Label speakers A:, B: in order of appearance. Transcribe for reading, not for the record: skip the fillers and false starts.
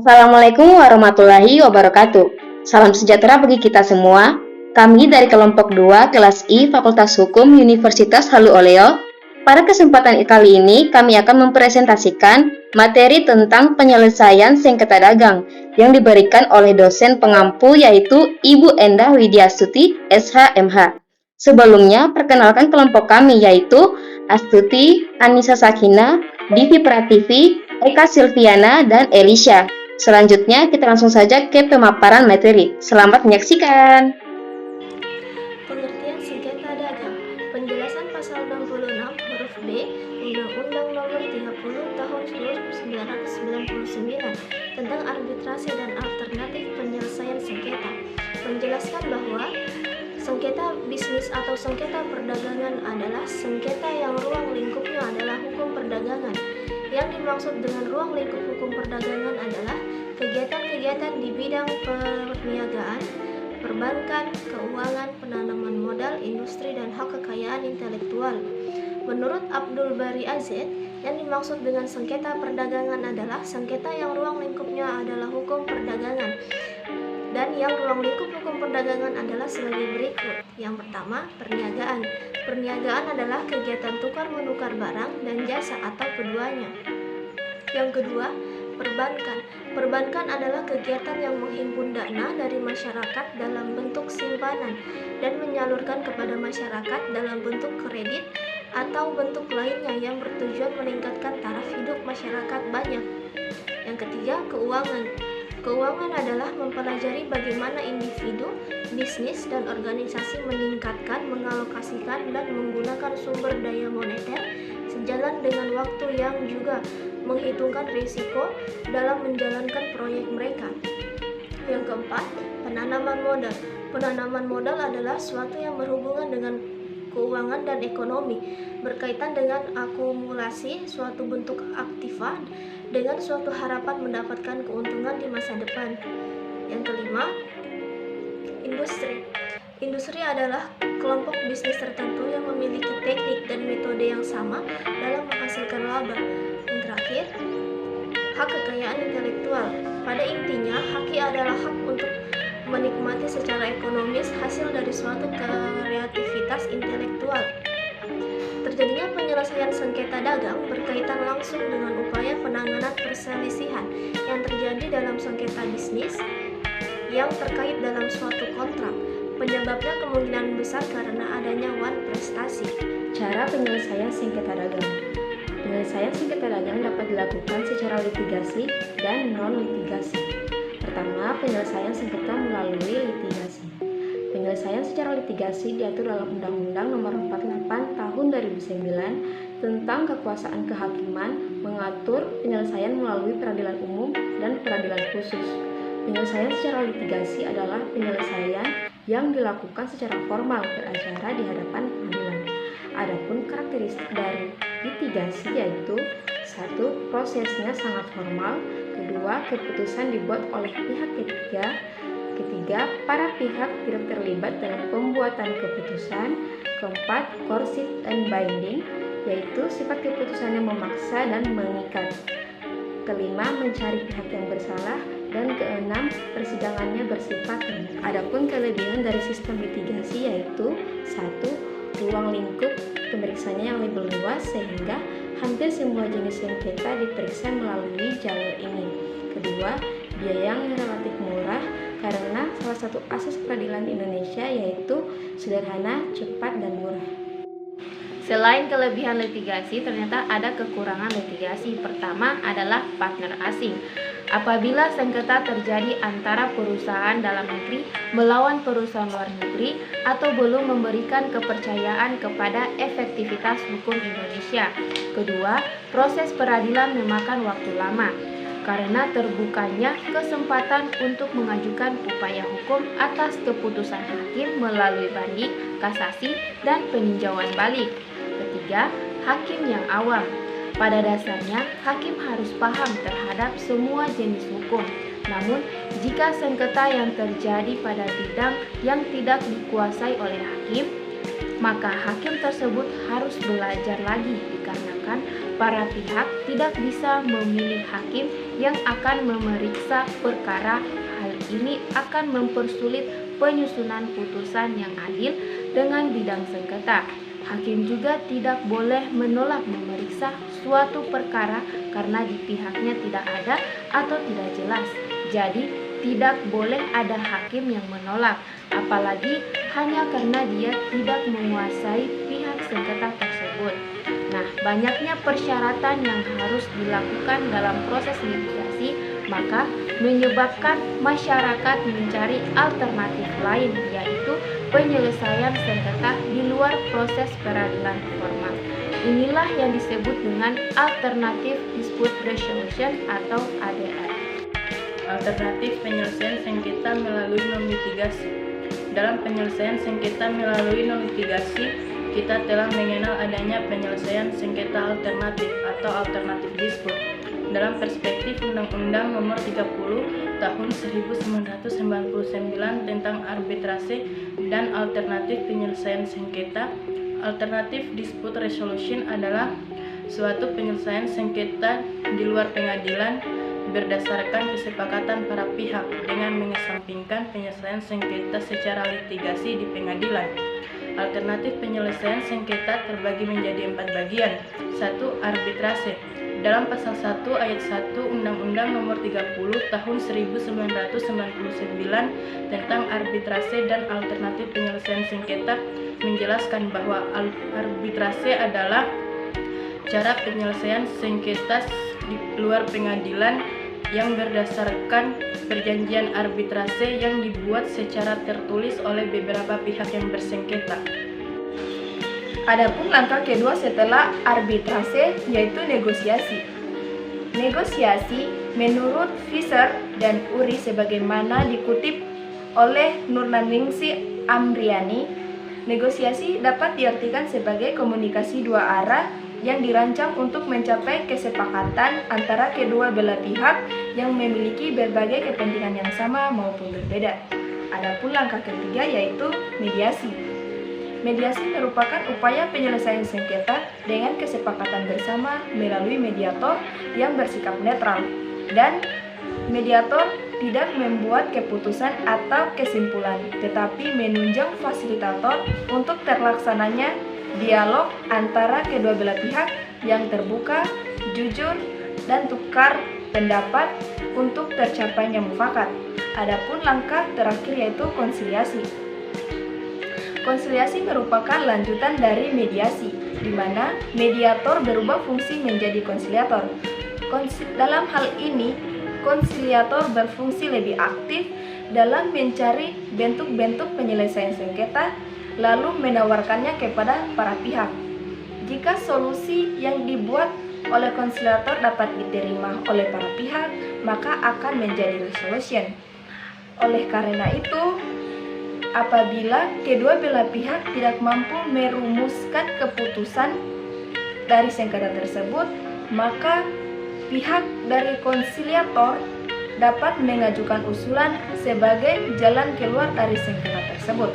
A: Assalamualaikum warahmatullahi wabarakatuh. Salam sejahtera bagi kita semua. Kami dari kelompok 2 kelas I Fakultas Hukum Universitas Halu Oleo. Pada kesempatan kali ini kami akan mempresentasikan materi tentang penyelesaian sengketa dagang yang diberikan oleh dosen pengampu yaitu Ibu Endah Widiastuti SHMH. Sebelumnya perkenalkan kelompok kami yaitu Astuti, Anissa Sakina, Divi Prativi, Eka Silviana, dan Elisha. Selanjutnya, kita langsung saja ke pemaparan materi. Selamat menyaksikan.
B: Pengertian sengketa dagang. Penjelasan pasal 66 huruf B Undang-Undang Nomor 30 Tahun 1999 tentang arbitrase dan alternatif penyelesaian sengketa menjelaskan bahwa sengketa bisnis atau sengketa perdagangan adalah sengketa yang ruang lingkupnya adalah hukum perdagangan. Yang dimaksud dengan ruang lingkup hukum perdagangan adalah kegiatan-kegiatan di bidang perniagaan, perbankan, keuangan, penanaman modal, industri, dan hak kekayaan intelektual. Menurut Abdul Bari AZ, yang dimaksud dengan sengketa perdagangan adalah sengketa yang ruang lingkupnya adalah hukum perdagangan. Dan yang ruang lingkup hukum perdagangan adalah sebagai berikut. Yang pertama, perniagaan. Perniagaan adalah kegiatan tukar-menukar barang dan jasa atau keduanya. Yang kedua, perbankan. Perbankan adalah kegiatan yang menghimpun dana dari masyarakat dalam bentuk simpanan dan menyalurkan kepada masyarakat dalam bentuk kredit atau bentuk lainnya yang bertujuan meningkatkan taraf hidup masyarakat banyak. Yang ketiga, keuangan. Keuangan adalah mempelajari bagaimana individu, bisnis, dan organisasi meningkatkan, mengalokasikan, dan menggunakan sumber daya moneter sejalan dengan waktu yang juga menghitungkan risiko dalam menjalankan proyek mereka. Yang keempat, penanaman modal. Penanaman modal adalah suatu yang berhubungan dengan keuangan dan ekonomi, berkaitan dengan akumulasi suatu bentuk aktiva dengan suatu harapan mendapatkan keuntungan di masa depan. Yang kelima, industri. Industri adalah kelompok bisnis tertentu yang memiliki teknik dan metode yang sama dalam menghasilkan laba. Yang terakhir, hak kekayaan intelektual. Pada intinya, haki adalah hak untuk menikmati secara ekonomis hasil dari suatu kreativitas intelektual. Terjadinya penyelesaian sengketa dagang berkaitan langsung dengan upaya penanganan perselisihan yang terjadi dalam sengketa bisnis yang terkait dalam suatu kontrak. Penyebabnya kemungkinan besar karena adanya wan prestasi.
A: Cara penyelesaian sengketa dagang. Penyelesaian sengketa dagang dapat dilakukan secara litigasi dan non-litigasi. Pertama, penyelesaian sengketa melalui litigasi. Penyelesaian secara litigasi diatur dalam Undang-Undang Nomor 48 Tahun 2009 tentang kekuasaan kehakiman, mengatur penyelesaian melalui peradilan umum dan peradilan khusus. Penyelesaian secara litigasi adalah penyelesaian yang dilakukan secara formal beracara di hadapan pengadilan. Adapun karakteristik dari litigasi yaitu: 1. Prosesnya sangat formal. 2. Keputusan dibuat oleh pihak ketiga. Ketiga, para pihak tidak terlibat dalam pembuatan keputusan. Keempat, coercive and binding, yaitu sifat keputusannya memaksa dan mengikat. Kelima, mencari pihak yang bersalah. Dan keenam, persidangannya bersifat umum. Adapun kelebihan dari sistem litigasi yaitu: 1. Ruang lingkup pemeriksanya yang lebih luas sehingga hampir semua jenis sengketa diperiksa melalui jalur ini. Kedua, biaya yang relatif murah karena salah satu asas peradilan Indonesia yaitu sederhana, cepat, dan murah.
C: Selain kelebihan litigasi, ternyata ada kekurangan litigasi. Pertama adalah partner asing. Apabila sengketa terjadi antara perusahaan dalam negeri melawan perusahaan luar negeri atau belum memberikan kepercayaan kepada efektivitas hukum Indonesia. Kedua, proses peradilan memakan waktu lama karena terbukanya kesempatan untuk mengajukan upaya hukum atas keputusan hakim melalui banding, kasasi, dan peninjauan balik. Ketiga, hakim yang awam. Pada dasarnya, hakim harus paham terhadap semua jenis hukum. Namun, jika sengketa yang terjadi pada bidang yang tidak dikuasai oleh hakim, maka hakim tersebut harus belajar lagi dikarenakan para pihak tidak bisa memilih hakim yang akan memeriksa perkara. Hal ini akan mempersulit penyusunan putusan yang adil dengan bidang sengketa. Hakim juga tidak boleh menolak memeriksa suatu perkara karena di pihaknya tidak ada atau tidak jelas. Jadi, tidak boleh ada hakim yang menolak, apalagi hanya karena dia tidak menguasai pihak sengketa tersebut. Nah, banyaknya persyaratan yang harus dilakukan dalam proses litigasi, maka menyebabkan masyarakat mencari alternatif lain, yaitu penyelesaian sengketa di luar proses peradilan formal. Inilah yang disebut dengan Alternative Dispute Resolution atau ADR.
D: Alternatif penyelesaian sengketa melalui non-litigasi. Dalam penyelesaian sengketa melalui non-litigasi, kita telah mengenal adanya penyelesaian sengketa alternatif atau alternatif dispute. Dalam perspektif Undang-Undang Nomor 30 Tahun 1999 tentang arbitrase dan alternatif penyelesaian sengketa, alternatif dispute resolution adalah suatu penyelesaian sengketa di luar pengadilan berdasarkan kesepakatan para pihak dengan mengesampingkan penyelesaian sengketa secara litigasi di pengadilan. Alternatif penyelesaian sengketa terbagi menjadi 4 bagian. 1. Arbitrase. Dalam pasal 1 ayat 1 Undang-Undang Nomor 30 Tahun 1999 tentang arbitrase dan alternatif penyelesaian sengketa menjelaskan bahwa arbitrase adalah cara penyelesaian sengketa di luar pengadilan yang berdasarkan perjanjian arbitrase yang dibuat secara tertulis oleh beberapa pihak yang bersengketa.
A: Adapun langkah kedua setelah arbitrase yaitu negosiasi. Negosiasi menurut Fisher dan Uri sebagaimana dikutip oleh Nurnaningsi Amriani, negosiasi dapat diartikan sebagai komunikasi dua arah yang dirancang untuk mencapai kesepakatan antara kedua belah pihak yang memiliki berbagai kepentingan yang sama maupun berbeda. Adapun langkah ketiga yaitu mediasi. Mediasi merupakan upaya penyelesaian sengketa dengan kesepakatan bersama melalui mediator yang bersikap netral, dan mediator tidak membuat keputusan atau kesimpulan, tetapi menunjang fasilitator untuk terlaksananya dialog antara kedua belah pihak yang terbuka, jujur, dan tukar pendapat untuk tercapainya mufakat. Adapun langkah terakhir yaitu konsiliasi. Konsiliasi merupakan lanjutan dari mediasi, di mana mediator berubah fungsi menjadi konsiliator. Dalam hal ini, konsiliator berfungsi lebih aktif dalam mencari bentuk-bentuk penyelesaian sengketa lalu menawarkannya kepada para pihak. Jika solusi yang dibuat oleh konsiliator dapat diterima oleh para pihak, maka akan menjadi resolution. Oleh karena itu, apabila kedua belah pihak tidak mampu merumuskan keputusan dari sengketa tersebut, maka pihak dari konsiliator dapat mengajukan usulan sebagai jalan keluar dari sengketa tersebut.